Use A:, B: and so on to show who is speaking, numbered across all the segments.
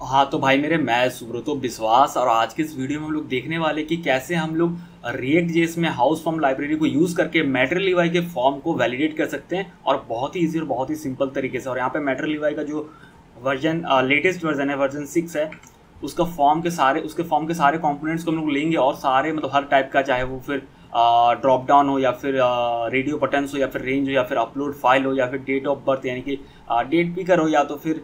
A: हाँ तो भाई मेरे, मैं सुब्रतो विश्वास और आज के इस वीडियो में हम लोग देखने वाले कि कैसे हम लोग रिएक्ट जेएस में हाउस फॉर्म लाइब्रेरी को यूज़ करके मैटर लीवाई के फॉर्म को वैलिडेट कर सकते हैं और बहुत ही ईजी और बहुत ही सिंपल तरीके से। और यहाँ पे मैटर लीवाई का जो वर्जन लेटेस्ट वर्जन है, वर्जन 6 है, उसका उसके फॉर्म के सारे कंपोनेंट्स को हम लोग लेंगे और सारे मतलब हर टाइप का, चाहे वो फिर ड्रॉप डाउन हो या फिर रेडियो बटन्स हो या फिर रेंज हो या फिर अपलोड फाइल हो या फिर डेट ऑफ बर्थ यानी कि डेट पिकर हो या तो फिर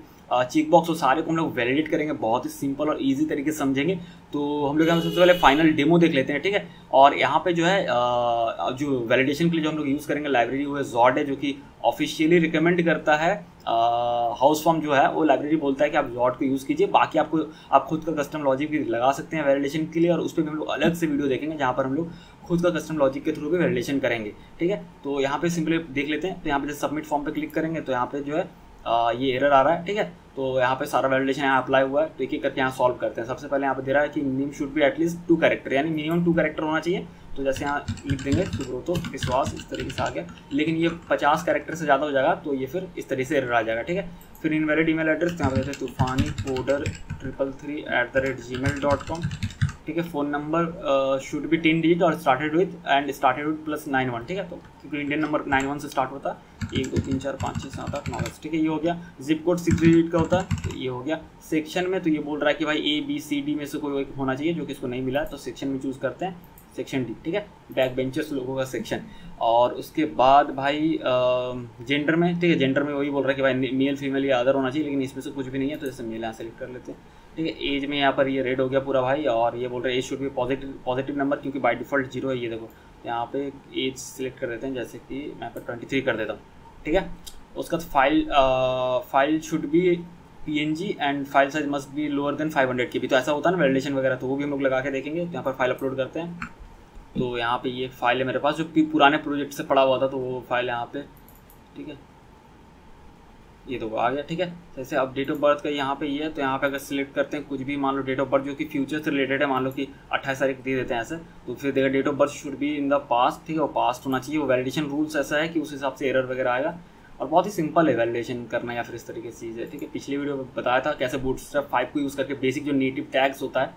A: चेक बॉक्स हो, सारे को हम लोग वैलिडेट करेंगे। बहुत ही सिंपल और इजी तरीके से समझेंगे। तो हम लोग यहाँ सबसे पहले फाइनल डेमो देख लेते हैं, ठीक है। और यहाँ पे जो है जो वैलिडेशन के लिए जो हम लोग यूज़ करेंगे लाइब्रेरी वो है जॉड है, जो कि ऑफिशियली रिकमेंड करता है। हाउस फॉर्म जो है वो लाइब्रेरी बोलता है कि आप जॉड को यूज़ कीजिए। बाकी आप खुद का कस्टम लॉजिक भी लगा सकते हैं वैलिडेशन के लिए, और उस पर भी हम लोग अलग से वीडियो देखेंगे जहाँ पर हम लोग खुद का कस्टम लॉजिक के थ्रू भी वैलिडेशन करेंगे, ठीक है। तो यहाँ पे सिंपली देख लेते हैं। तो यहाँ पे जब सबमिट फॉर्म पे क्लिक करेंगे तो यहाँ पे जो है ये एरर आ रहा है, ठीक है। तो यहाँ पे सारा वैलिडेशन यहाँ अप्लाई हुआ है। तो एक एक करके यहाँ सॉल्व करते हैं। सबसे पहले यहाँ पे दे रहा है कि name should be at least 2 character, यानी मिनिमम 2 कैरेक्टर होना चाहिए। तो जैसे यहाँ लिख देंगे सुब्रतो विश्वास, इस तरीके से आ गया। लेकिन ये 50 कैरेक्टर से ज़्यादा हो जाएगा तो ये फिर इस तरीके से एरर आ जाएगा, ठीक है। फिर इनवैलिड ईमेल एड्रेस यहाँ पे देते हैं tufani-coder333@gmail.com, ठीक है। Phone number should be 10 digit और स्टार्टेड विथ +91, ठीक है। तो क्योंकि इंडियन नंबर 91 से स्टार्ट होता है, 1 2 3 4 5 6 7 8 9 10, ठीक है। ये हो गया। जिप कोड 6 डिजिट का होता है, तो ये हो गया। सेक्शन में तो ये बोल रहा है कि भाई ABCD में से कोई एक होना चाहिए, जो कि इसको नहीं मिला है, तो सेक्शन में चूज़ करते हैं सेक्शन D, ठीक है। बैक बेंचर्स लोगों का सेक्शन। और उसके बाद भाई जेंडर में, ठीक है, जेंडर में वही बोल रहा है कि भाई मेल फीमेल या अदर होना चाहिए, लेकिन इसमें से कुछ भी नहीं है, तो जैसे मेल यहाँ सेलेक्ट कर लेते हैं, ठीक है। एज में यहाँ पर ये रेड हो गया पूरा भाई, और ये बोल रहे हैं एज शुड भी पॉजिटिव नंबर, क्योंकि बाय डिफ़ॉल्ट 0 है। ये देखो यहाँ पे एज सिलेक्ट कर देते हैं, जैसे कि मैं पर 23 कर देता हूँ, ठीक है। उसका file should be PNG and file size must be lower than 500 KB। तो ऐसा होता है ना वैलिडेशन वगैरह, तो वो भी हम लोग लगा के देखेंगे। तो यहाँ पर फाइल अपलोड करते हैं। तो यहाँ पे ये फाइल है मेरे पास जो पुराने प्रोजेक्ट से पड़ा हुआ था, तो वो फाइल यहाँ पे, ठीक है। ये तो आ गया, ठीक है। जैसे अब डेट ऑफ बर्थ का यहाँ पे ये है, तो यहाँ पे अगर सिलेक्ट करते हैं कुछ भी, मान लो डेट ऑफ बर्थ जो कि फ्यूचर से रिलेटेड है, मान लो कि 28 तारीख दे देते हैं ऐसे, तो फिर देखा date of birth should be in the past, ठीक है। वो पास्ट होना चाहिए। वो वैलिडेशन रूल्स ऐसा है कि उस हिसाब से एरर वगैरह आएगा। और बहुत ही सिंपल है वैलिडेशन करना, या फिर इस तरीके की चीज़ है, ठीक है। पिछली वीडियो में बताया था कैसे बूटस्ट्रैप 5 को यूज़ करके बेसिक जो नेटिव टैग्स होता है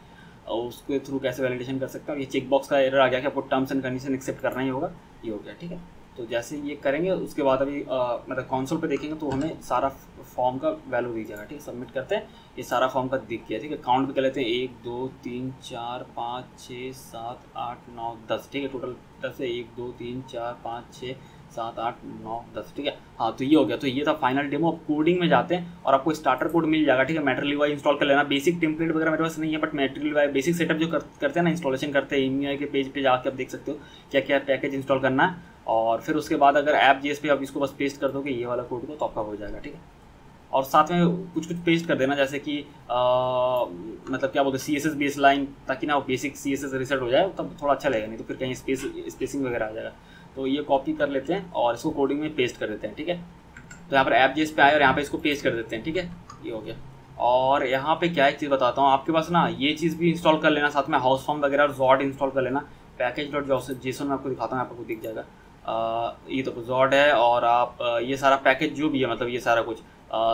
A: और उसके थ्रू कैसे वैलिडेशन कर सकता हूँ। ये चेक बॉक्स का एरर आ गया कि आपको टर्म्स एंड कंडीशन एक्सेप्ट करना ही होगा, ये हो गया, ठीक है। तो जैसे ये करेंगे उसके बाद अभी मतलब कंसोल पे देखेंगे तो हमें सारा फॉर्म का वैल्यू दिख जाएगा, ठीक है। सबमिट करते हैं, ये सारा फॉर्म का दिख गया, ठीक है। काउंट भी कर लेते हैं, 1 2 3 4 5 6 7 8 9 10, ठीक है। टोटल 10 है, 1 2 3 4 5 6 7 8 9 10, ठीक है। हाँ तो ये हो गया। तो ये था फाइनल डेमो। अब कोडिंग में जाते हैं और आपको स्टार्टर कोड मिल जाएगा, ठीक है। मैटर लीवाई इंस्टॉल कर लेना। बेसिक टेम्पलेट वगैरह मेरे पास नहीं है, बट मैटर लीवाई बेसिक सेटअप जो करते हैं ना, इंस्टॉलेशन करते हैं, EMI के पेज पे जाकर आप देख सकते हो क्या क्या पैकेज इंस्टॉल करना है। और फिर उसके बाद अगर ऐप JS पे आप इसको बस पेस्ट कर दोगे ये वाला कोड को, तो आपका हो जाएगा, ठीक है। और साथ में कुछ पेस्ट कर देना, जैसे कि मतलब क्या बोलते हैं CSS बेस लाइन, ताकि ना वो बेसिक CSS रिसेट हो जाए, तब थोड़ा अच्छा लगेगा। नहीं तो फिर कहीं स्पेसिंग वगैरह आ जाएगा। तो ये कॉपी कर लेते हैं और इसको कोडिंग में पेस्ट कर देते हैं, ठीक है। तो यहाँ पर ऐप JS पे आए और यहाँ पे इसको पेस्ट कर देते हैं, ठीक है। ये हो गया। और यहाँ पे क्या एक चीज़ बताता हूँ, आपके पास ना ये चीज़ भी इंस्टॉल कर लेना, साथ में हाउस फॉर्म वगैरह और जॉड इंस्टॉल कर लेना। package.json में आपको दिखाता हूँ, आपको दिख जाएगा। ये तो जॉड है, और आप ये सारा पैकेज जो भी है, मतलब ये सारा कुछ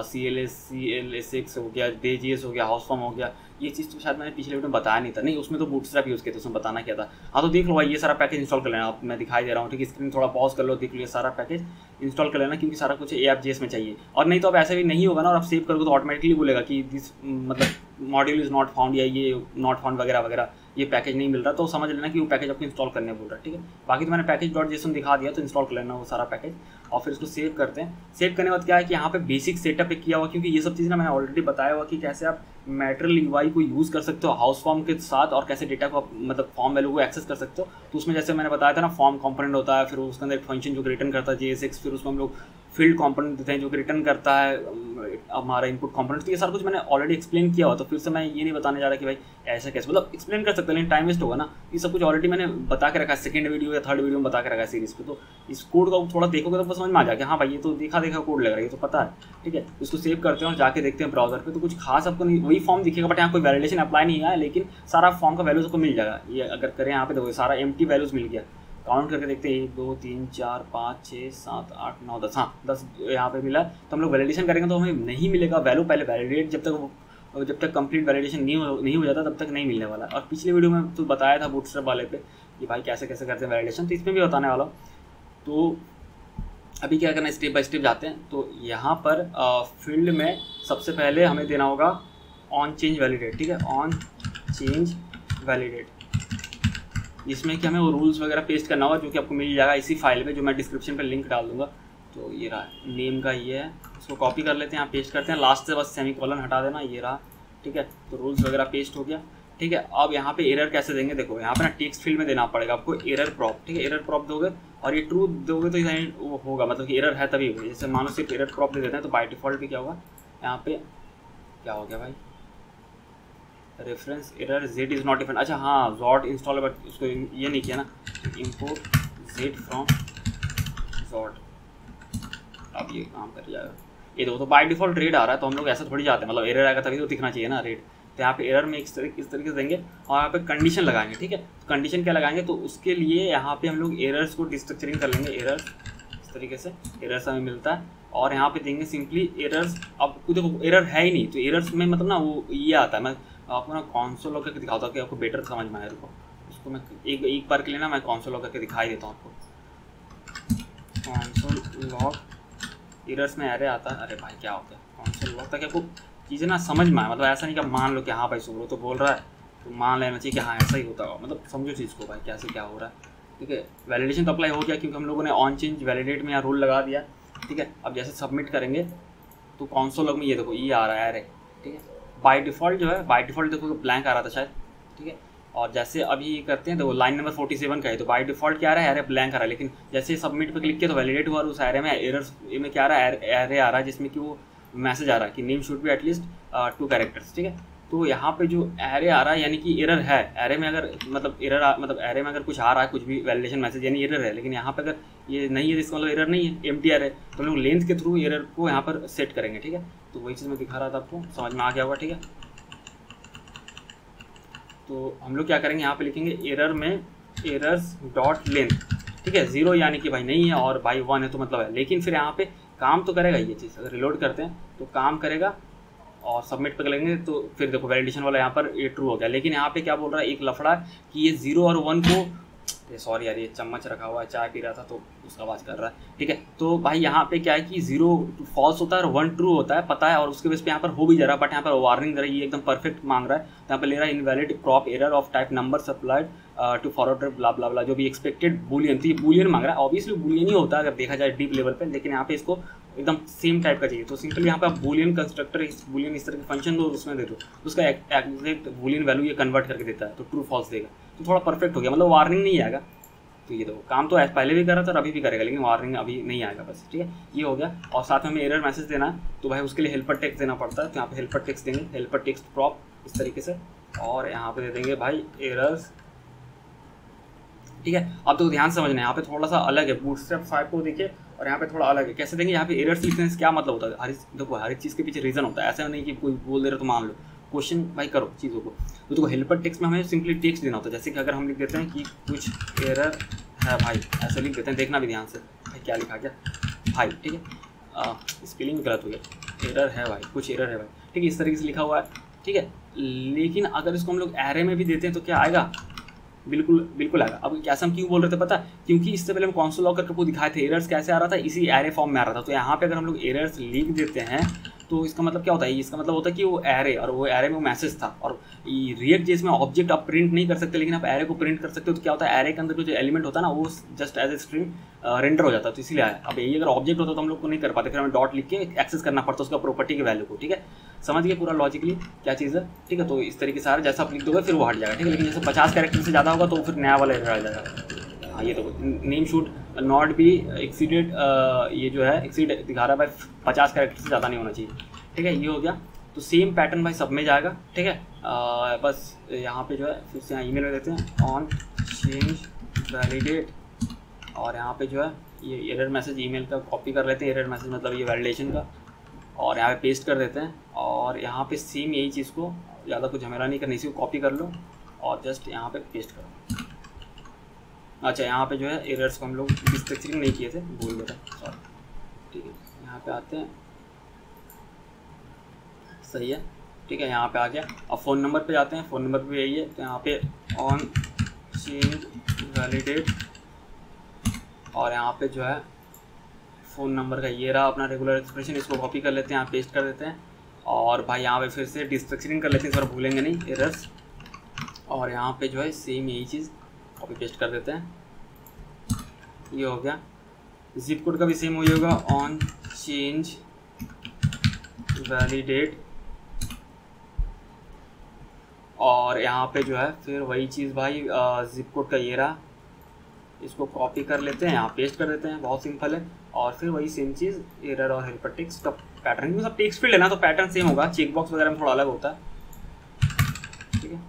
A: CLS6 हो गया, JS हो गया, हाउस फॉर्म हो गया, ये चीज़ तो शायद मैंने पिछले वीडियो में बताया नहीं था। नहीं, उसमें तो बूटस्ट्रैप यूज़ किया था, उसमें बताना क्या था। हाँ तो देख लो भाई, ये सारा पैकेज इंस्टॉल कर लेना। आप मैं दिखाई दे रहा हूँ, ठीक है। स्क्रीन थोड़ा पॉज कर लो, देख लो, ये सारा पैकेज इंस्टॉल कर लेना, क्योंकि सारा कुछ AppJS में चाहिए। और नहीं तो अब ऐसा भी नहीं होगा ना, और आप सेव करोगे तो ऑटोमेटिकली बोलेगा कि दिस मतलब मॉड्यूल इज़ नॉट फाउंड, या ये नॉट फाउंड वगैरह वगैरह, ये पैकेज नहीं मिल रहा। तो समझ लेना कि वो पैकेज आपको इंस्टॉल करने बोल रहा है, ठीक है। बाकी तो मैंने package.json दिखा दिया, तो इंस्टॉल कर लेना वो सारा पैकेज। और फिर उसको सेव करते हैं। सेव करने के बाद क्या है कि यहाँ पे बेसिक सेटअप एक किया हुआ, क्योंकि ये सब चीज़ ना मैंने ऑलरेडी बताया हुआ कि कैसे आप मैटर लीवाई को यूज़ कर सकते हो हाउस फॉर्म के साथ, और कैसे डेटा को मतलब फॉर्म वैल्यू को एक्सेस कर सकते हो। तो उसमें जैसे मैंने बताया था ना, फॉर्म कंपोनेंट होता है, फिर उसके अंदर एक फंक्शन जो रिटर्न करता है JSX, फिर उसमें हम लोग फील्ड कंपोनेंट देते हैं जो कि रिटर्न करता है हमारा इनपुट कंपोनेंट। तो ये सारा कुछ मैंने ऑलरेडी एक्सप्लेन किया हुआ, तो फिर से मैं ये नहीं बताने जा रहा कि भाई ऐसा कैसे, मतलब एक्सप्लेन कर सकते हैं लेकिन टाइम वेस्ट होगा ना। ये सब कुछ ऑलरेडी मैंने बता के रखा है, सेकंड वीडियो या थर्ड वीडियो में बता के रखा है सीरीज पे। तो इस कोड का थोड़ा देखोगे तो समझ में आ जाएगा, हाँ भाई ये तो देखा कोड लग रहा है, ये तो पता है, ठीक है। इसको सेव करते हैं और जाके देखते हैं ब्राउजर पे, तो कुछ खास आपको नहीं, वही फॉर्म दिखेगा, बट यहाँ कोई वैलिडेशन अप्लाई नहीं है, लेकिन सारा फॉर्म का वैल्यूज आपको मिल जाएगा। ये अगर करें यहाँ पे देखो, सारा एम्प्टी वैल्यूज मिल गया। काउंट करके देखते हैं, 1 2 3 4 5 6 7 8 9 10, हाँ 10 यहाँ पे मिला। तो हम लोग वैलिडेशन करेंगे तो हमें नहीं मिलेगा वैल्यू, पहले वैलिडेट जब तक और जब तक कंप्लीट वैलिडेशन नहीं हो जाता तब तक नहीं मिलने वाला। और पिछले वीडियो में तो बताया था बूटस्ट्रैप वाले पे कि भाई कैसे कैसे करते हैं वैलिडेशन, तो इसमें भी बताने वाला हूँ। तो अभी क्या करना है, स्टेप बाय स्टेप जाते हैं। तो यहाँ पर फील्ड में सबसे पहले हमें देना होगा ऑन चेंज वैलिडेट, ठीक है, ऑन चेंज वैलिडेट, जिसमें कि हमें वो रूल्स वगैरह पेस्ट करना होगा जो कि आपको मिल जाएगा इसी फाइल में, जो मैं डिस्क्रिप्शन पे लिंक डाल दूंगा। तो ये रहा, नेम का ये है, इसको कॉपी कर लेते हैं, यहाँ पेस्ट करते हैं, लास्ट से बस सेमीकोलन हटा देना, ये रहा, ठीक है। तो रूल्स वगैरह पेस्ट हो गया, ठीक है। अब यहाँ पे एरर कैसे देंगे, देखो यहाँ पे ना टेक्स्ट फील्ड में देना पड़ेगा आपको एरर प्रॉप, ठीक है। एरर प्रॉप दोगे और ये ट्रू दोगे तो वो होगा, मतलब कि एरर है तभी होगा। जैसे मानो सिर्फ एरर प्रॉप दे देते हैं तो बाय डिफॉल्ट भी क्या होगा, यहाँ पे क्या हो गया भाई, reference error Z is not different. अच्छा हाँ, जॉट इंस्टॉल, बट उसको ये नहीं किया ना, इम्पोर्ट जेड फ्रॉम जॉट, अब ये काम कर जाएगा। ये देखो तो बाय डिफॉल्ट रेड आ रहा है, तो हम लोग ऐसा थोड़ी जाते हैं, मतलब एरर आएगा तभी तो दिखना चाहिए ना रेड। तो यहाँ पे एरर में इस तरीके से देंगे और यहाँ पे कंडीशन लगाएंगे, ठीक है। तो कंडीशन क्या लगाएंगे, तो उसके लिए यहाँ पे हम लोग एरर्स को डिस्ट्रक्चरिंग कर लेंगे, एरर्स इस तरीके से एरर्स हमें मिलता है, और यहाँ पे देंगे सिंपली एरर्स। अब देखो एरर है ही नहीं, तो एरर्स में मतलब ना वो ये आता है, मैं आपको ना कॉन्सोल लॉग करके दिखाता हूँ कि आपको बेटर समझ में आए। रुको उसको मैं एक बार के लिए ना मैं कॉन्सोल लॉग करके दिखाई देता हूँ आपको। कॉन्सोल लॉग एरर्स में एरे आता है, अरे भाई क्या होता है कॉन्सोल लॉग, ताकि आपको चीज़ें ना समझ में आए। मतलब ऐसा नहीं कि मान लो कि हाँ भाई सुब्रो तो बोल रहा है तो मान लेना चाहिए कि हाँ ऐसा ही होता होगा, मतलब समझो चीज़ को भाई कैसे क्या हो रहा है, ठीक है। वैलिडेशन तो अप्लाई हो गया क्योंकि हम लोगों ने ऑन चेंज वैलिडेट में यहाँ रूल लगा दिया, ठीक है। अब जैसे सबमिट करेंगे तो कॉन्सोल लॉग में ये देखो ये आ रहा है एरे, ठीक है। बाय डिफ़ॉल्ट जो है, बाय डिफ़ॉल्ट देखो ब्लैंक आ रहा था शायद, ठीक है। और जैसे अभी ये करते हैं तो लाइन नंबर 47 का है, तो बाय डिफ़ॉल्ट क्या आ रहा है, एरे ब्लैंक आ रहा है। लेकिन जैसे सबमिट पे क्लिक किया तो वैलिडेट हुआ और उस एरे में एरर्स में क्या आ रहा है, एरे आ रहा है जिसमें कि वो मैसेज आ रहा है कि name should be at least 2 characters, ठीक है। तो यहाँ पे जो एरे आ रहा है यानी कि एरर है, एरे में अगर मतलब मतलब एरे में अगर कुछ आ रहा है कुछ भी वैलिडेशन मैसेज यानी एरर है, लेकिन यहाँ पे अगर ये नहीं है इसका मतलब एरर नहीं है, एम्प्टी एरर है। तो हम लोग लेंथ के थ्रू एरर को यहाँ पर सेट करेंगे, ठीक है। तो वही चीज़ मैं दिखा रहा था आपको, समझ में आ गया होगा, ठीक है। तो हम लोग क्या करेंगे, यहाँ पे लिखेंगे एरर में एरर्स डॉट लेंथ, ठीक है। 0 यानी कि भाई नहीं है और भाई 1 है तो मतलब है, लेकिन फिर यहाँ पे काम तो करेगा ये चीज़। अगर रिलोड करते हैं तो काम करेगा और सबमिट पे करेंगे तो फिर देखो वैलिडेशन वाला यहाँ पर ये ट्रू हो गया। लेकिन यहाँ पे क्या बोल रहा है, एक लफड़ा कि ये 0 और 1 को, सॉरी यार ये चम्मच रखा हुआ है, चाय पी रहा था तो उसका आवाज़ कर रहा है, ठीक है। तो भाई यहाँ पे क्या है कि 0 फॉल्स होता है और 1 ट्रू होता है, पता है, और उसके बेस पे यहाँ पर हो भी जा रहा है, बट यहाँ पर वार्निंग दे रहा है, ये एकदम परफेक्ट मांग रहा है। तो यहाँ पर ले रहा है invalid prop error of type number supplied to forward blah blah blah, जो भी एक्सपेक्टेड बुलियन, तो ये बुलियन मांग रहा है। ऑब्वियसली बुलियन ही होता है अगर देखा जाए डीप लेवल पे, लेकिन यहाँ पे इसको एकदम सेम टाइप का चाहिए। तो सिंपली यहाँ पे आप बुलियन कंस्ट्रक्टर, बुलियन इस तरह के फंक्शन दो, उसमें दे दो, उसका एग्जैक्ट बुलियन वैल्यू ये कन्वर्ट करके देता है, तो ट्रू फॉल्स देगा। तो थोड़ा परफेक्ट हो गया, मतलब वार्निंग नहीं आएगा। तो ये देखो काम तो पहले भी कर रहा था और अभी भी करेगा, लेकिन वार्निंग अभी नहीं आएगा बस, ठीक है। ये हो गया। और साथ में हमें एरर मैसेज देना है, तो भाई उसके लिए हेल्पर टेक्स्ट देना पड़ता है। तो यहाँ पे हेल्पर टेक्स्ट देंगे, हेल्पर टेक्स्ट प्रॉप इस तरीके से, और यहाँ पे दे देंगे भाई एरर्स, ठीक है। अब तो ध्यान समझना है, यहाँ पे थोड़ा सा अलग है, बूटस्ट्रैप 5 को देखिए और यहाँ पे थोड़ा अलग है। कैसे देंगे, यहाँ पे एरर्स लिखने से क्या मतलब होता है, देखो हर एक चीज़ के पीछे रीज़न होता है, ऐसा नहीं कि कोई बोल दे रहा तो मान लो, क्वेश्चन भाई करो चीज़ों को। तो देखो हेल्पर टेक्स्ट में हमें सिंपली टेक्स्ट देना होता है। जैसे कि अगर हम लिख देते हैं कि कुछ एरर है भाई, ऐसे लिख देते हैं, देखना भी ध्यान से भाई क्या लिखा क्या भाई, ठीक है। स्पेलिंग गलत हो गया, एरर है भाई, कुछ एरर है भाई, ठीक है, इस तरीके से लिखा हुआ है, ठीक है। लेकिन अगर इसको हम लोग एरे में भी देते हैं तो क्या आएगा, बिल्कुल आएगा। अब कैसे हम क्यों बोल रहे थे पता, क्योंकि इससे पहले हम कॉन्सोल लॉग करके आपको दिखाए थे एरर्स कैसे आ रहा था, इसी एरे फॉर्म में आ रहा था। तो यहाँ पे अगर हम लोग एरर्स लिख देते हैं तो इसका मतलब क्या होता है, इसका मतलब होता है कि वो एरे, और वो एरे में वो मैसेज था। और रिएक्ट जेएस में ऑब्जेक्ट आप प्रिंट नहीं कर सकते, लेकिन आप एरे को प्रिंट कर सकते हो। तो क्या होता है, एरे के अंदर जो एलिमेंट होता है ना वो just as a string render हो जाता है, तो इसीलिए आया। अब यही अगर ऑब्जेक्ट होता तो हम लोग को नहीं कर पाते, फिर हमें डॉट लिख के एक्सेस करना पड़ता उसका प्रॉपर्टी के वैल्यू को, ठीक है। समझ गए पूरा लॉजिकली क्या चीज़ है, ठीक है। तो इस तरीके से जैसा आप लिख दोगे फिर वो हट जाएगा, ठीक है। लेकिन जैसे 50 कैरेक्टर से ज़्यादा होगा तो फिर नया वाला एरर आ जाएगा। हाँ ये तो name should not be exceeded, ये जो है एक्सीड दिखा रहा है भाई, 50 कैरेक्टर से ज़्यादा नहीं होना चाहिए, ठीक है। ये हो गया। तो सेम पैटर्न भाई सब में जाएगा, ठीक है। बस यहाँ पे जो है फिर से यहाँ ईमेल में देते हैं ऑन चेंज वैलिडेट, और यहाँ पे जो है ये एरर मैसेज ईमेल का कॉपी कर लेते हैं, एरर मैसेज मतलब ये वैलिडेशन का, और यहाँ पे पेस्ट कर देते हैं। और यहाँ पे सेम यही चीज़ को, ज़्यादा कुछ झमेला नहीं करनी, इसी को कॉपी कर लो और जस्ट यहाँ पे पेस्ट करो। अच्छा यहाँ पे जो है एरर्स को हम लोग डिस्ट्रक्चरिंग नहीं किए थे, भूल गए थे, सॉरी, ठीक है। यहाँ पे आते हैं, सही है, ठीक ठीक है, यहाँ पे आ गया। अब फ़ोन नंबर पे जाते हैं, फ़ोन नंबर पे यही है, तो यहाँ पे ऑन चेंज वैलिडेट, और यहाँ पे जो है फ़ोन नंबर का ये रहा अपना रेगुलर एक्सप्रेशन, इसको कॉपी कर लेते हैं, यहाँ पेस्ट कर देते हैं। और भाई यहाँ पे फिर से डिस्ट्रक्चरिंग कर लेते हैं, इस बार भूलेंगे नहीं एरर्स, और यहाँ पे जो है सेम यही चीज़ कॉपी पेस्ट कर देते हैं। ये हो गया। जिप कोड का भी सेम वही होगा, ऑन चेंज वैलिडेट, और यहाँ पे जो है फिर वही चीज़ भाई जिप कोड का ये रहा, इसको कॉपी कर लेते हैं, यहाँ पेस्ट कर देते हैं, बहुत सिंपल है। और फिर वही सेम चीज़ एरर और हेल्पर टेक्स्ट का पैटर्न, सब टेक्स्ट फील्ड है ना तो पैटर्न सेम होगा, चेक बॉक्स वगैरह में थोड़ा अलग होता है, ठीक है।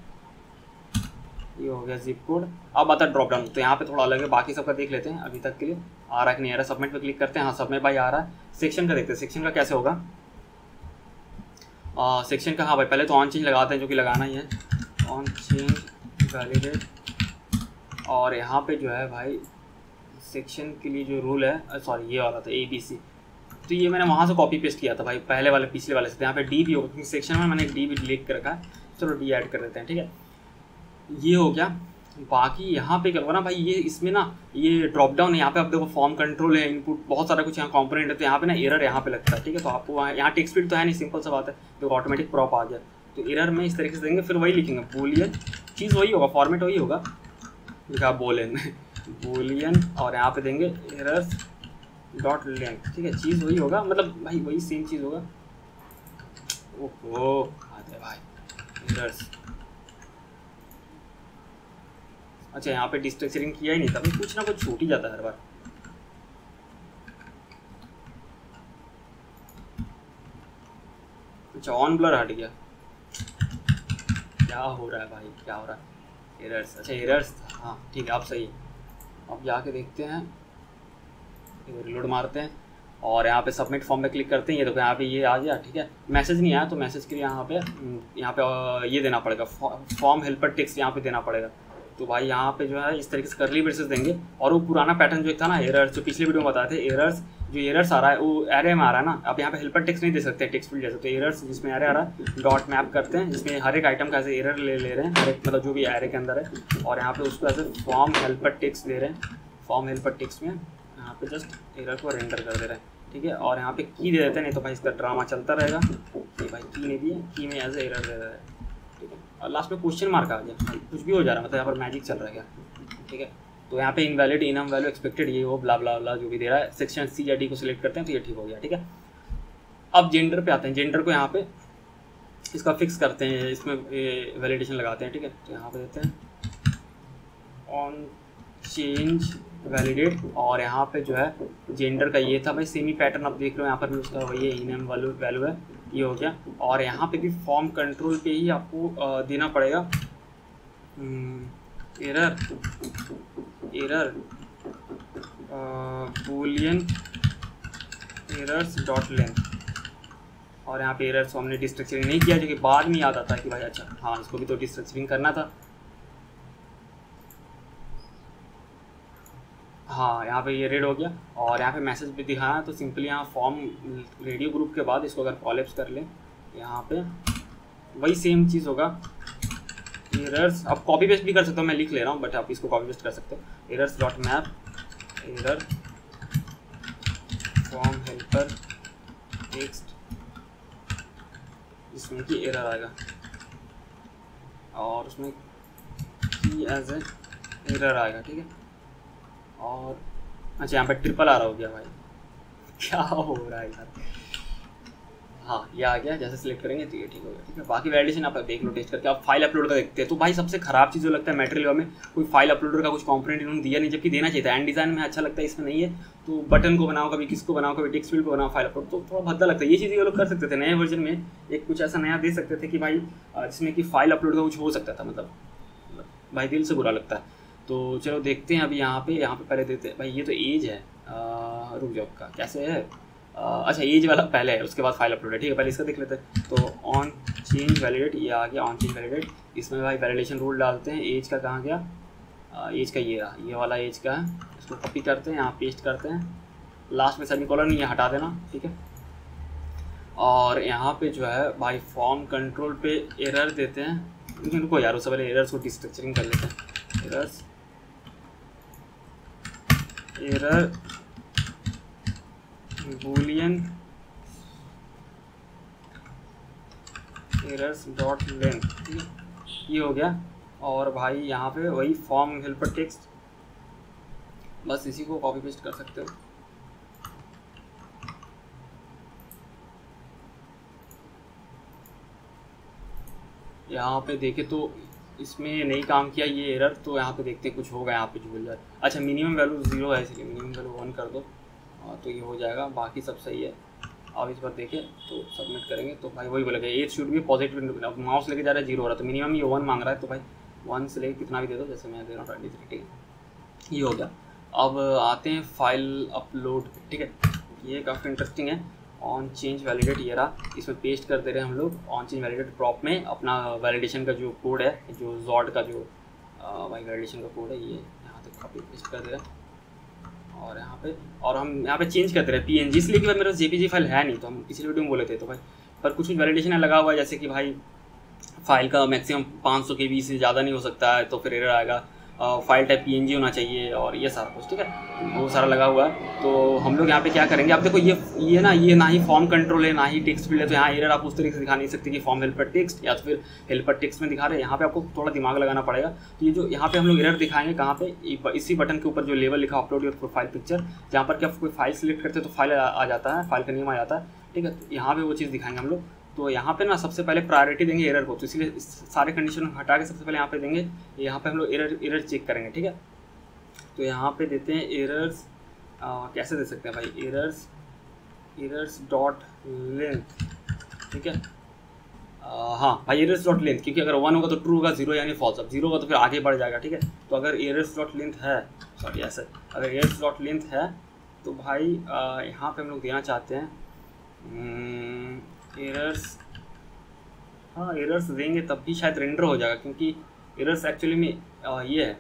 A: ये हो गया जिप कोड। अब आता है ड्रॉप डाउन, तो यहाँ पे थोड़ा अलग है, बाकी सबका देख लेते हैं अभी तक के लिए आ रहा है कि नहीं आ रहा। सबमिट पे क्लिक करते हैं, हाँ सबमिट भाई आ रहा है। सेक्शन का देखते हैं, सेक्शन का कैसे होगा। सेक्शन का हाँ भाई पहले तो ऑन चेंज लगाते हैं, जो कि लगाना ही है, ऑन चेंज वैलिडेट। और यहाँ पे जो है भाई सेक्शन के लिए जो रूल है, सॉरी ये वाला था ABC, तो ये मैंने वहाँ से कॉपी पेस्ट किया था भाई, पहले वाले पिछले वाले से। यहाँ पे डी भी होगा क्योंकि सेक्शन में मैंने एक डी भी लिख कर रखा है, चलो डी ऐड कर देते हैं, ठीक है। ये हो गया। बाकी यहाँ पे क्या होगा ना भाई, ये इसमें ना ये ड्रॉप डाउन है, यहाँ पे आप देखो फॉर्म कंट्रोल है, इनपुट बहुत सारा कुछ यहाँ कंपोनेंट है, तो यहाँ पे ना एरर यहाँ पे लगता है, ठीक है। तो आपको वहाँ यहाँ टेक्स्ट फील्ड तो है नहीं, सिंपल सा बात है, तो ऑटोमेटिक प्रॉप आ गया। तो एरर में इस तरीके से देंगे, फिर वही लिखेंगे बूलियन, चीज़ वही होगा, फॉर्मेट वही होगा, लिखा बोलेन बूलियन, और यहाँ पे देंगे एरर्स डॉट लेंथ, ठीक है, चीज़ वही होगा, मतलब भाई वही सेम चीज़ होगा। ओहो आते भाई एरर्स, अच्छा यहाँ पे डिस्ट्रक्चरिंग किया ही नहीं था, कुछ ना कुछ छूट ही जाता है हर बार। अच्छा ऑन ब्लर हट गया, क्या हो रहा है भाई, क्या हो रहा है। एरर्स, अच्छा एरर्स, हाँ ठीक है, आप सही है। अब जाके देखते हैं, रिलोड मारते हैं, और यहाँ पे सबमिट फॉर्म पे क्लिक करते हैं। ये देखो यहाँ पे ये आ गया, ठीक है। मैसेज नहीं आया तो मैसेज के लिए यहाँ पे ये देना पड़ेगा, फॉर्म हेल्पर टेक्स्ट यहाँ पे देना पड़ेगा। तो भाई यहाँ पे जो है इस तरीके से करली ब्रेसेस देंगे, और वो पुराना पैटर्न जो था ना एरर्स, जो पिछले वीडियो में बताए थे एरर्स, जो एरर्स आ रहा है वो एरे में आ रहा है ना। अब यहाँ पे हेल्पर टेक्स्ट नहीं दे सकते, टेक्स्ट फील्ड जैसे, तो एरर्स जिसमें एरे आ रहा है डॉट मैप करते हैं, जिसमें हर एक आइटम का ऐसे एरर ले रहे हैं, हर एक मतलब जो भी एरे के अंदर है, और यहाँ पे उसको ऐसे फॉर्म हेल्पर टेक्स्ट दे रहे हैं। फॉर्म हेल्पर टेक्स्ट में यहाँ पे जस्ट एरर को रेंडर कर दे रहे हैं, ठीक है। और यहाँ पे की दे देते हैं, नहीं तो भाई इसका ड्रामा चलता रहेगा। ये भाई की नहीं दिया, की में एज एरर दे रहा है, ठीक है। और लास्ट में क्वेश्चन मार्क आ गया, कुछ भी हो जा रहा है, मतलब यहाँ पर मैजिक चल रहा है क्या, ठीक है। तो यहाँ पे इनवैलिड इनम वैल्यू एक्सपेक्टेड ये हो ब्ला ब्ला ब्ला जो भी दे रहा है। सेक्शन C या D को सिलेक्ट करते हैं तो ये ठीक हो गया, ठीक है। अब जेंडर पे आते हैं, जेंडर को यहाँ पे इसका फिक्स करते हैं, इसमें वैलिडेशन लगाते हैं, ठीक है। तो यहाँ पे देते हैं ऑन चेंज वैलिडेट, और यहाँ पे जो है जेंडर का ये था भाई सेमी पैटर्न, आप देख रहे हो यहाँ पर भी उसका वही है, इनम वैल्यू है, ये हो गया। और यहाँ पे भी फॉर्म कंट्रोल पे ही आपको देना पड़ेगा error Boolean errors dot length, और यहाँ पे एरर्स हमने डिस्ट्रक्चरिंग नहीं किया, जो कि बाद में याद आता है कि भाई अच्छा हाँ इसको भी तो डिस्ट्रक्चरिंग करना था। हाँ यहाँ पे ये रेड हो गया, और यहाँ पे मैसेज भी दिखाया, तो सिंपली यहाँ फॉर्म रेडियो ग्रुप के बाद इसको अगर कॉलेप्स कर ले, यहाँ पे वही सेम चीज़ होगा। एरर्स अब कॉपी पेस्ट भी कर सकते हो, मैं लिख ले रहा हूँ बट आप इसको कॉपी पेस्ट कर सकते हो। Errors dot map error form helper text, इसमें की एरर आएगा, और उसमें की एज ए एरर आएगा, ठीक है। और अच्छा यहाँ पे ट्रिपल आ रहा हो गया भाई, क्या हो रहा है यार। हाँ ये आ गया, जैसे सिलेक्ट करेंगे तो ये ठीक हो गया, ठीक है। बाकी वैलिडेशन आप देख लो टेस्ट करके। आप फाइल अपलोड का देखते हैं, तो भाई सबसे खराब चीज़ जो लगता है मटेरियल में, कोई फाइल अपलोडर का कुछ कंपोनेंट इन्होंने दिया नहीं, जबकि देना चाहिए था। एंड डिज़ाइन में अच्छा लगता है, इसमें नहीं है। तो बटन को बनाओ, कभी किसको बनाओ, कभी टेक्स्ट फील्ड को बनाओ फाइल अपलोड, तो थोड़ा भद्दा लगता है। ये चीज़ ये लोग कर सकते थे, नए वर्जन में एक कुछ ऐसा नया दे सकते थे कि भाई जिसमें कि फाइल अपलोड का कुछ हो सकता था, मतलब भाई दिल से बुरा लगता है। तो चलो देखते हैं अभी यहाँ पे पहले देते हैं भाई, ये तो एज है, रुक जाओ का कैसे है, अच्छा एज वाला पहले है, उसके बाद फाइल अपलोड है, ठीक है। पहले इसका देख लेते हैं। तो ऑन चेंज वैलिडेट, ये आ गया ऑन चेंज वैलिडेट। इसमें भाई वैलिडेशन रूल डालते हैं। एज का कहाँ गया, एज का ये रहा, ये वाला एज का है, इसको कॉपी करते हैं, यहाँ पेस्ट करते हैं, लास्ट में सेमीकोलन ये हटा देना, ठीक है। और यहाँ पे जो है भाई फॉर्म कंट्रोल पे एरर देते हैं, लेकिन रुको यार उससे पहले एरर्स को डिस्ट्रक्चरिंग कर लेते हैं। Error Boolean errors dot length, ठीक है ये हो गया। और भाई यहाँ पे वही फॉर्म हेल्पर टेक्स्ट, बस इसी को कॉपी पेस्ट कर सकते हो। यहाँ पे देखे तो इसमें नहीं काम किया ये एरर, तो यहाँ पे देखते हैं कुछ होगा यहाँ पे जो मिल जाए। अच्छा मिनिमम वैल्यू 0 है, इसलिए मिनिमम वैल्यू 1 कर दो तो ये हो जाएगा, बाकी सब सही है। अब इस पर देखें तो सबमिट करेंगे तो भाई वही बोलेगा एज शुड भी पॉजिटिव। अब माउस लेके जा रहा है 0 हो रहा है, तो मिनिमम ये 1 मांग रहा है, तो भाई 1 से लेके कितना भी दे दो, जैसे मैं दे रहा हूँ 23, ठीक है ये हो गया। अब आते हैं फाइल अपलोड, ठीक है ये काफ़ी इंटरेस्टिंग है। ऑन चेंज वैलिडेट ये रहा, इसमें पेस्ट कर दे रहे हैं हम लोग ऑन चेंज वैलिडेट प्रॉप में अपना वैलिडेशन का जो कोड है, जो जॉड का जो भाई वैलिडेशन का कोड है, ये यहाँ तक कॉपी पेस्ट कर दे रहे हैं। और यहाँ पे और हम यहाँ पे चेंज करते रहे PNG, इसलिए कि भाई मेरे पास JPG फाइल है नहीं, तो हम पिछले वीडियो में बोले थे। तो भाई पर कुछ वैलिडेशन लगा हुआ है, जैसे कि भाई फाइल का मैक्सिमम 500 KB से ज़्यादा नहीं हो सकता है, तो फिर एरर आएगा। फाइल टाइप PNG होना चाहिए और ये सारा कुछ, ठीक है वो सारा लगा हुआ है। तो हम लोग यहाँ पे क्या करेंगे, आप देखो ये ना, ये ना ही फॉर्म कंट्रोल है ना ही टेक्स्ट फील्ड है, तो यहाँ एरर आप उस तरीके से दिखा नहीं सकते कि फॉर्म हेल्पर टेक्स्ट या तो फिर हेल्पर टेक्स्ट में दिखा रहे हैं। यहाँ पे आपको थोड़ा दिमाग लगाना पड़ेगा। तो ये जो यहाँ पे हम लोग एरर दिखाएंगे कहाँ पे, इसी बटन के ऊपर जो लेवल लिखा अपलोड योर प्रोफाइल पिक्चर, जहाँ पर कि आप कोई फाइल सेलेक्ट करते हैं तो फाइल आ जाता है, फाइल का नेम आ जाता है, ठीक है। तो यहाँ पे वो चीज़ दिखाएंगे हम लोग। तो यहाँ पे ना सबसे पहले प्रायोरिटी देंगे एरर को, तो इसलिए सारे कंडीशन हटा के सबसे पहले यहाँ पे देंगे, यहाँ पे हम लोग एरर चेक करेंगे, ठीक है। तो यहाँ पे देते हैं एरर्स, कैसे दे सकते हैं भाई, एरर्स डॉट लेंथ, ठीक है हाँ भाई एरर्स डॉट लेंथ, क्योंकि अगर 1 होगा तो ट्रू होगा, 0 यानी फॉल्स, अब 0 होगा तो फिर आगे बढ़ जाएगा, ठीक है। तो अगर एरर्स डॉट लेंथ है, सॉरी ऐसे अगर एरर्स डॉट लेंथ है तो भाई यहाँ पे हम लोग देना चाहते हैं एरर्स, हाँ एरर्स देंगे तब भी शायद रेंडर हो जाएगा, क्योंकि एरर्स एक्चुअली में ये है,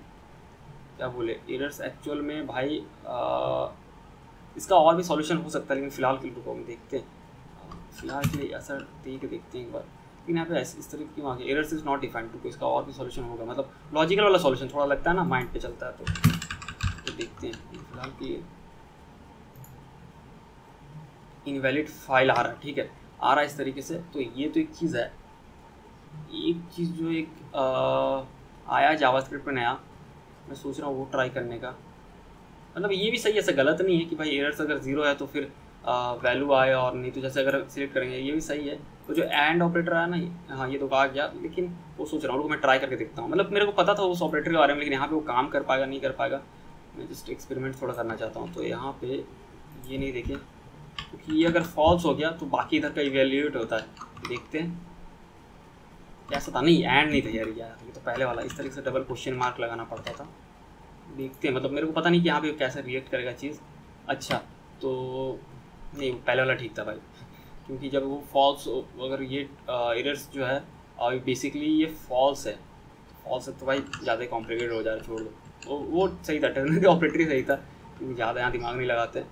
A: क्या बोले, एरर्स एक्चुअल में भाई इसका और भी सॉल्यूशन हो सकता है, लेकिन फ़िलहाल के लिए हम देखते हैं, फिलहाल के लिए ऐसा दे के देखते हैं एक बार। लेकिन यहाँ पे इस तरीके की वहाँ errors is not defined to, इसका और भी सॉल्यूशन होगा, मतलब लॉजिकल वाला सॉल्यूशन थोड़ा लगता है ना, माइंड पे चलता है, तो देखते हैं। फिलहाल की इनवैलिड फाइल आ रहा है, ठीक है आ रहा है इस तरीके से। तो ये तो एक चीज़ है, एक चीज़ जो एक आया जावास्क्रिप्ट में नया, मैं सोच रहा हूँ वो ट्राई करने का, मतलब ये भी सही है, ऐसा गलत नहीं है कि भाई एरर्स अगर 0 है तो फिर वैल्यू आए, और नहीं तो जैसे अगर सिलेक्ट करेंगे ये भी सही है। तो जो एंड ऑपरेटर है ना, हाँ ये तो आ गया, लेकिन वो सोच रहा हूँ मैं ट्राई करके देखता हूँ, मतलब मेरे को पता था उस ऑपरेटर के बारे में, लेकिन यहाँ पे वो काम कर पाएगा नहीं कर पाएगा, मैं जस्ट एक्सपेरिमेंट थोड़ा करना चाहता हूँ। तो यहाँ पे ये नहीं देखें, क्योंकि ये अगर फॉल्स हो गया तो बाकी इधर का इवेल्यूएट होता है, देखते हैं कैसा था। नहीं एंड नहीं था यार, ये तो पहले वाला, इस तरीके से डबल क्वेश्चन मार्क लगाना पड़ता था, देखते हैं, मतलब मेरे को पता नहीं कि यहाँ पे कैसे रिएक्ट करेगा चीज़। अच्छा तो नहीं पहले वाला ठीक था भाई, क्योंकि जब वो फॉल्स, अगर ये एरर्स जो है बेसिकली ये फॉल्स है तो भाई ज़्यादा कॉम्प्लिकेटेड हो जा रहा है, छोड़ दो। वो सही था, टर्नरी ऑपरेटर ही सही था, क्योंकि ज़्यादा यहाँ दिमाग नहीं लगाते,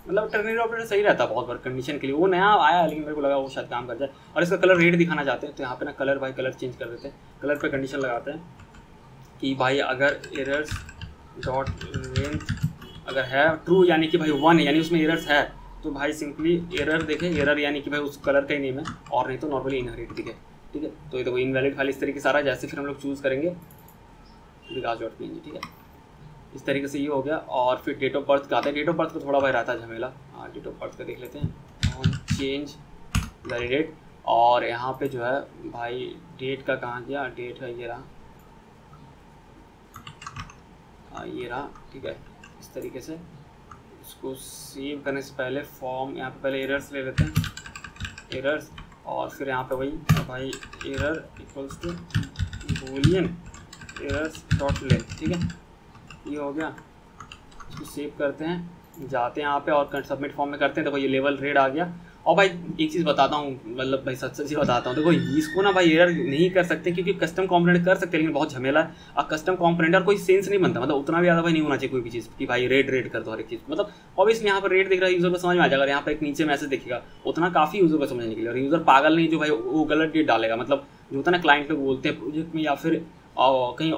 A: मतलब टर्नरी ऑपरेटर सही रहता है बहुत बार कंडीशन के लिए। वो नया आया लेकिन मेरे को लगा वो शायद काम कर जाए। और इसका कलर रेड दिखाना चाहते हैं तो यहाँ पे ना कलर भाई कलर चेंज कर देते हैं, कलर पे कंडीशन लगाते हैं कि भाई अगर एरर्स डॉट लेंथ अगर है ट्रू, यानी कि भाई 1 है, यानी उसमें एरर्स है, तो भाई सिंपली एरर देखें, एरर यानी कि भाई उस कलर का ही नेम है, और नहीं तो नॉर्मली इनहेरिट दिखे, ठीक है। तो ये देखो इनवैलिड फाइल इस तरीके से आ रहा है, जैसे फिर हम लोग चूज़ करेंगे विकास.png, ठीक है इस तरीके से ये हो गया। और फिर डेट ऑफ बर्थ का आता है, डेट ऑफ बर्थ का थोड़ा भाई रहता है झमेला, हाँ डेट ऑफ बर्थ का देख लेते हैं, ऑन चेंज वैलिडेट, और यहाँ पे जो है भाई डेट का कहाँ गया, डेट का ये रहा, ये रहा, ठीक है इस तरीके से। इसको सेव करने से पहले फॉर्म, यहाँ पे पहले एरर्स ले लेते हैं, एरर्स, और फिर यहाँ पे वही भाई error equals to Boolean errors dot length, ठीक है ये हो गया। इसको सेव करते हैं, जाते हैं यहाँ पे और सबमिट फॉर्म में करते हैं, देखो ये लेवल रेड आ गया। और भाई एक चीज़ बताता हूँ, मतलब भाई सच ही बताता हूँ, देखो इसको ना भाई एरर नहीं कर सकते क्योंकि कस्टम कंपोनेंट कर सकते हैं लेकिन बहुत झमेला है। और कस्टम कंपोनेंट और कोई सेंस नहीं बनता, मतलब उतना भी ज़्यादा भाई नहीं होना चाहिए कोई भी चीज़ कि भाई रेट कर दो हर एक चीज़। मतलब ऑब्वियसली यहाँ पर रेट दिख रहा है, यूज़र को समझ में आ जाएगा, यहाँ पर एक नीचे मैसेज दिखेगा, उतना काफ़ी यूज़र को समझने के लिए। और यूज़र पागल नहीं जो भाई वो गलत डेट डालेगा, मतलब जो होता है ना क्लाइंट लोग बोलते हैं प्रोजेक्ट में या फिर कहीं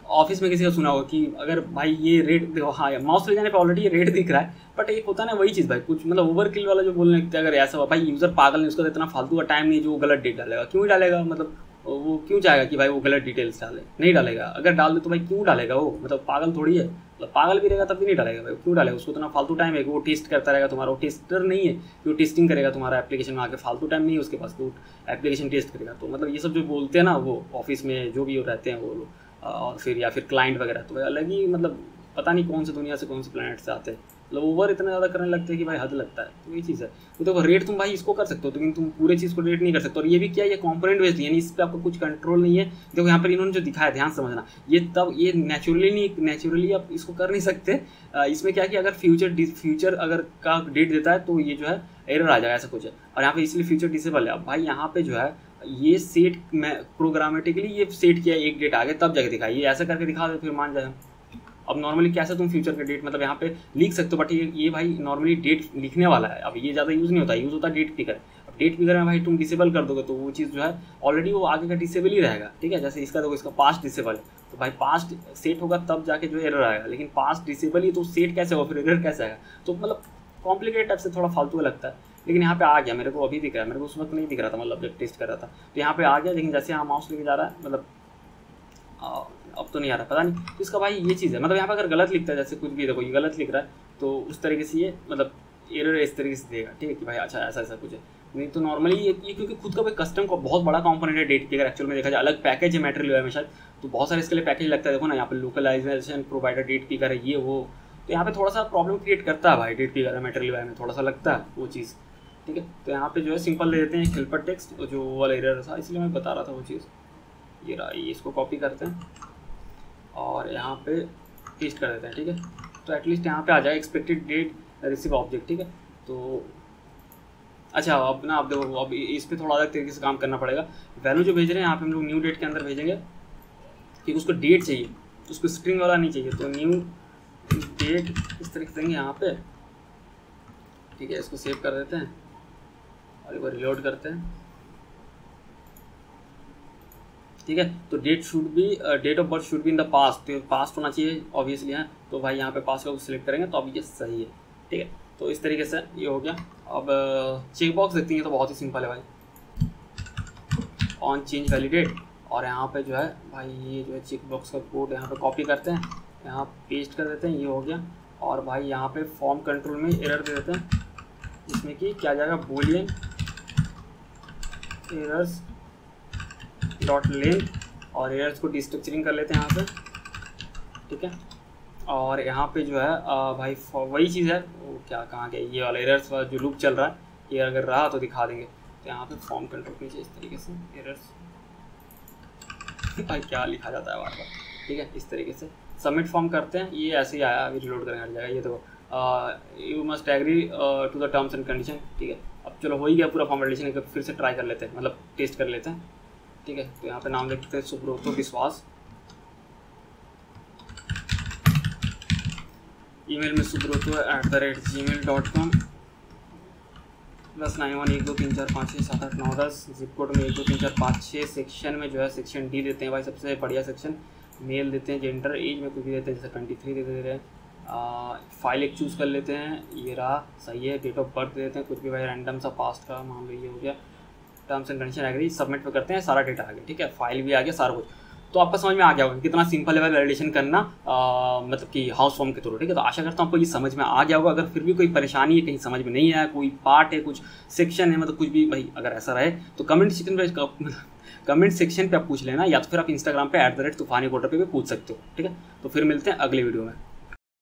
A: ऑफिस में किसी का सुना होगा कि अगर भाई ये रेट देखो, हाँ माउस ले जाने पे ऑलरेडी ये रेट दिख रहा है, बट एक होता है ना वही चीज़ भाई कुछ मतलब ओवरकिल वाला जो बोलने लगता है। अगर ऐसा हुआ भाई यूज़र पागल नहीं, उसका तो इतना फालतू का टाइम नहीं जो वो गलत डेट डालेगा, क्यों डालेगा, मतलब वो क्यों चाहेगा कि भाई वो गलत डिटेल्स डाले, नहीं डालेगा। अगर डाल दे तो भाई क्यों डालेगा वो, मतलब पागल थोड़ी है, मतलब पागल भी रहेगा तब भी नहीं डालेगा भाई, क्यों डालेगा, उसको इतना फालतू टाइम है कि वो टेस्ट करता रहेगा तुम्हारा, वो टेस्टर नहीं है कि वो टेस्टिंग करेगा तुम्हारा एप्लीकेशन में आके, फालतू टाइम नहीं है उसके पास कि वो एप्लीकेशन टेस्ट करेगा। तो मतलब ये सब जो बोलते हैं ना वो ऑफिस में जो भी रहते हैं वो लोग और फिर या फिर क्लाइंट वगैरह, तो भाई अलग ही मतलब पता नहीं कौन से दुनिया से कौन से प्लैनेट से आते हैं, मतलब ओवर इतना ज़्यादा करने लगते हैं कि भाई हद लगता है। तो ये चीज़ है, तो देखो रेट तुम भाई इसको कर सकते हो लेकिन तुम पूरे चीज़ को रेट नहीं कर सकते। और ये भी क्या, ये कंपोनेंट बेस्ड, यानी इस पर आपको कुछ कंट्रोल नहीं है। देखो यहाँ पर इन्होंने जो दिखाया ध्यान समझना, ये तब ये नेचुरली आप इसको कर नहीं सकते। इसमें क्या कि अगर फ्यूचर अगर का डेट देता है तो ये जो है एरर आ जाएगा, ऐसा कुछ है। और यहाँ पे इसलिए फ्यूचर डिसेबल है। अब भाई यहाँ पे जो है ये सेट मैं प्रोग्रामेटिकली ये सेट किया, एक डेट आ गया तब जाके दिखाई, ये ऐसा करके दिखा दे फिर मान जाए। अब नॉर्मली कैसे तुम फ्यूचर का डेट मतलब यहाँ पे लिख सकते हो, बट ये भाई नॉर्मली डेट लिखने वाला है। अब ये ज़्यादा यूज़ नहीं होता, यूज़ होता है डेट पिकर। अब डेट पिकर में भाई तुम डिसेबल कर दोगे तो वो चीज़ जो है ऑलरेडी वो आगे का डिसेबल ही रहेगा, ठीक है। जैसे इसका देखो, इसका पास्ट डिसेबल है तो भाई पास्ट सेट होगा तब जाके जो एरर आएगा, लेकिन पास्ट डिसेबल ही तो सेट कैसे होगा फिर एरर कैसे आएगा। तो मतलब कॉम्प्लिकेटेड टाइप से थोड़ा फालतू लगता है, लेकिन यहाँ पे आ गया, मेरे को अभी दिख रहा है, मेरे को उस वक्त नहीं दिख रहा था, मतलब जब टेस्ट कर रहा था तो यहाँ पे आ गया। लेकिन जैसे यहाँ माउस लेके जा रहा है मतलब अब तो नहीं आ रहा, पता नहीं। तो इसका भाई ये चीज़ है, मतलब यहाँ पे अगर गलत लिखता है, जैसे कुछ भी देखो ये गलत लिख रहा है तो उस तरीके से ये मतलब एरर इस तरीके से देगा, ठीक है कि भाई अच्छा ऐसा कुछ है। नहीं तो नॉर्मली ये क्योंकि खुद का भाई कस्टम का बहुत बड़ा कंपोनेंट है डेट की, अगर एक्चुअल में देखा जाए अलग पैकेज है मटेरियल UI में शायद, तो बहुत सारे इसके लिए पैकेज लगता है। देखो ना यहाँ पे लोकलाइजेशन प्रोवाइडर डेट पिकर है, ये वो, तो यहाँ पे थोड़ा सा प्रॉब्लम क्रिएट करता है भाई डेट पिकर है मटेरियल UI में, थोड़ा सा लगता है वो चीज़, ठीक है। तो यहाँ पे जो है सिंपल ले देते हैं हेल्पर टेक्स्ट, जो वाला एरर था इसलिए मैं बता रहा था वो चीज़। ये रहा, ये इसको कॉपी करते हैं और यहाँ पे पेस्ट कर देते हैं, ठीक है। तो एटलीस्ट यहाँ पे आ जाएगा एक्सपेक्टेड डेट रिसीव ऑब्जेक्ट, ठीक है। तो अच्छा अब ना, अब देखो अब इस पर थोड़ा अलग तरीके से काम करना पड़ेगा। वैल्यू जो भेज रहे हैं यहाँ पे हम लोग न्यू डेट के अंदर भेजेंगे, क्योंकि उसको डेट चाहिए, उसको स्ट्रिंग वाला नहीं चाहिए। तो न्यू डेट इस तरीके से देंगे यहाँ पे, ठीक है। इसको सेव कर देते हैं और एक बार रिलोड करते हैं, ठीक है। तो date should be date of birth should be in the past, तो पास्ट होना चाहिए ऑब्वियसली है। तो भाई यहाँ पे पास्ट का सिलेक्ट करेंगे तो अब ये सही है, ठीक है। तो इस तरीके से ये हो गया। अब चेक बॉक्स देखते हैं, तो बहुत ही सिंपल है भाई, ऑन चेंज वैलिडेट। और यहाँ पे जो है भाई ये जो है चेक बॉक्स का कोड यहाँ पे कॉपी करते हैं, यहाँ पेस्ट कर देते हैं, ये हो गया। और भाई यहाँ पे फॉर्म कंट्रोल में एरर दे देते हैं, इसमें कि क्या जाएगा बूलियन एरर्स डॉट लेंथ, और एरर्स को डिस्ट्रक्चरिंग कर लेते हैं यहाँ से, ठीक है। और यहाँ पे जो है भाई वही चीज़ है, वो क्या कहाँ के ये वाला एरर्स वाला जो लूप चल रहा है, ये अगर रहा तो दिखा देंगे। तो यहाँ पे फॉर्म कंट्रोल नीचे इस तरीके से एरर्स भाई क्या लिखा जाता है बार बार, ठीक है। इस तरीके से सबमिट फॉर्म करते हैं, ये ऐसे ही आया, अभी रिलोड करेंगे हट जाएगा। ये देखो you must agree to the terms and condition, ठीक है। अब चलो हो ही गया पूरा फॉर्मेलिटेशन, फिर से ट्राई कर लेते हैं, मतलब टेस्ट कर लेते हैं, ठीक है। तो यहाँ पे नाम लिखते हैं सुब्रतो विश्वास, ईमेल में subrото@gmail.com, +91 1 2 3 4 5 6 7 8 9 10, जिप कोड में 1 2 3 4 5 6, सेक्शन में जो है सेक्शन डी देते हैं भाई, सबसे बढ़िया सेक्शन। मेल देते हैं, जेंडर एज में कुछ भी देते हैं, जैसे 23 दे दे रहे हैं। फाइल एक चूज़ कर लेते हैं, ये रहा सही है। डेट ऑफ बर्थ देते हैं कुछ भी भाई रैंडम सा, पास्ट का मान लो ये हो गया। Terms and condition agree, submit पे करते हैं, सारा डेटा आ गया, ठीक है। फाइल भी आ गया, सारा कुछ। तो आपका समझ में आ गया होगा कितना सिंपल है वैलिडेशन करना, मतलब कि हाउस फॉर्म के थ्रू, ठीक है। तो आशा करता हूँ आपको ये समझ में आ गया होगा। अगर फिर भी कोई परेशानी है, कहीं समझ में नहीं आया, कोई पार्ट है, कुछ सेक्शन है, मतलब कुछ भी भाई अगर ऐसा रहे तो कमेंट सेक्शन पे आप पूछ लेना, या तो फिर आप इंस्टाग्राम पे @तूफानी कोडर पे भी पूछ सकते हो, ठीक है। तो फिर मिलते हैं अगले वीडियो में।